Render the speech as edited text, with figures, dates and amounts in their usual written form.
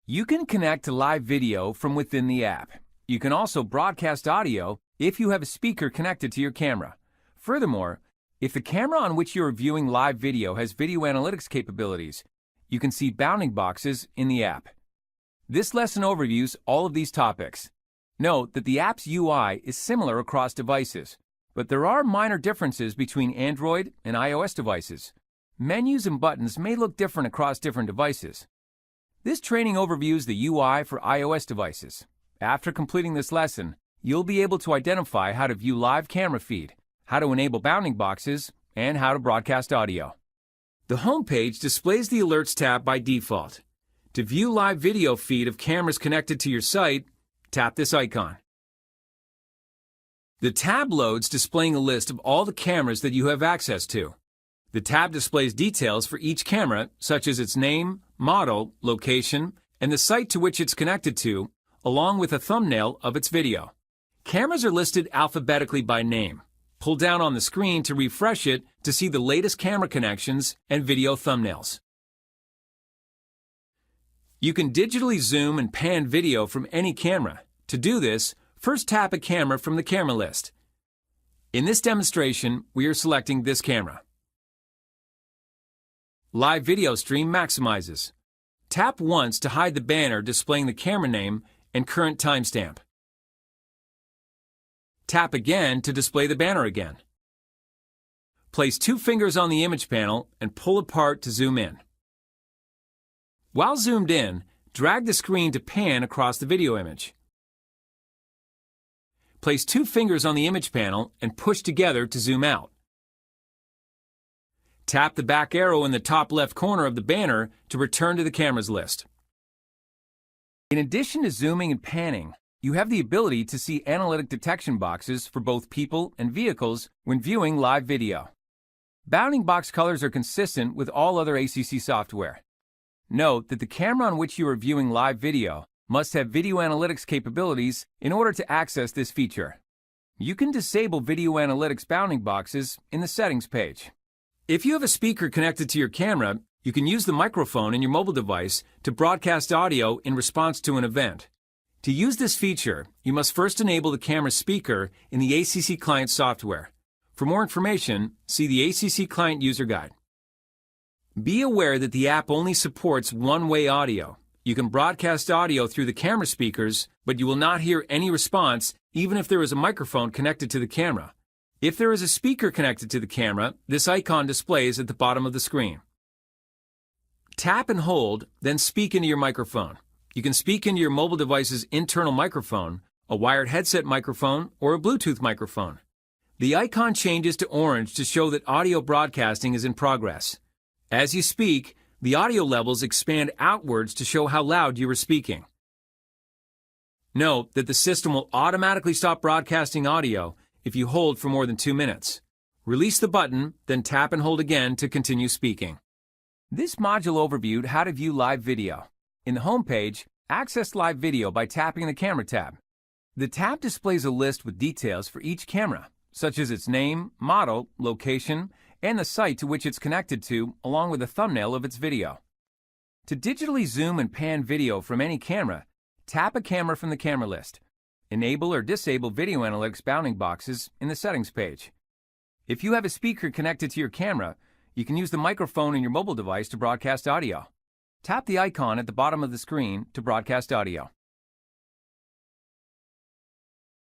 You can connect to live video from within the app. You can also broadcast audio if you have a speaker connected to your camera. Furthermore, if the camera on which you are viewing live video has video analytics capabilities, you can see bounding boxes in the app. This lesson overviews all of these topics. Note that the app's UI is similar across devices, but there are minor differences between Android and iOS devices. Menus and buttons may look different across different devices. This training overviews the UI for iOS devices. After completing this lesson, you'll be able to identify how to view live camera feed, how to enable bounding boxes, and how to broadcast audio. The home page displays the Alerts tab by default. To view live video feed of cameras connected to your site, tap this icon. The tab loads, displaying a list of all the cameras that you have access to. The tab displays details for each camera, such as its name, model, location, and the site to which it's connected to, along with a thumbnail of its video. Cameras are listed alphabetically by name. Pull down on the screen to refresh it to see the latest camera connections and video thumbnails. You can digitally zoom and pan video from any camera. To do this, first tap a camera from the camera list. In this demonstration, we are selecting this camera. Live video stream maximizes. Tap once to hide the banner displaying the camera name and current timestamp. Tap again to display the banner again. Place 2 fingers on the image panel and pull apart to zoom in. While zoomed in, drag the screen to pan across the video image. Place 2 fingers on the image panel and push together to zoom out. Tap the back arrow in the top left corner of the banner to return to the cameras list. In addition to zooming and panning, you have the ability to see analytic detection boxes for both people and vehicles when viewing live video. Bounding box colors are consistent with all other ACC software. Note that the camera on which you are viewing live video must have video analytics capabilities in order to access this feature. You can disable video analytics bounding boxes in the settings page. If you have a speaker connected to your camera, you can use the microphone in your mobile device to broadcast audio in response to an event. To use this feature, you must first enable the camera speaker in the ACC Client software. For more information, see the ACC Client User Guide. Be aware that the app only supports one-way audio. You can broadcast audio through the camera speakers, but you will not hear any response even if there is a microphone connected to the camera. If there is a speaker connected to the camera, this icon displays at the bottom of the screen. Tap and hold, then speak into your microphone. You can speak into your mobile device's internal microphone, a wired headset microphone, or a Bluetooth microphone. The icon changes to orange to show that audio broadcasting is in progress. As you speak, the audio levels expand outwards to show how loud you are speaking. Note that the system will automatically stop broadcasting audio if you hold for more than 2 minutes. Release the button, then tap and hold again to continue speaking. This module overviewed how to view live video. In the home page, access live video by tapping the Camera tab. The tab displays a list with details for each camera, such as its name, model, location, and the site to which it's connected to, along with a thumbnail of its video. To digitally zoom and pan video from any camera, tap a camera from the camera list. Enable or disable video analytics bounding boxes in the settings page. If you have a speaker connected to your camera, you can use the microphone in your mobile device to broadcast audio. Tap the icon at the bottom of the screen to broadcast audio.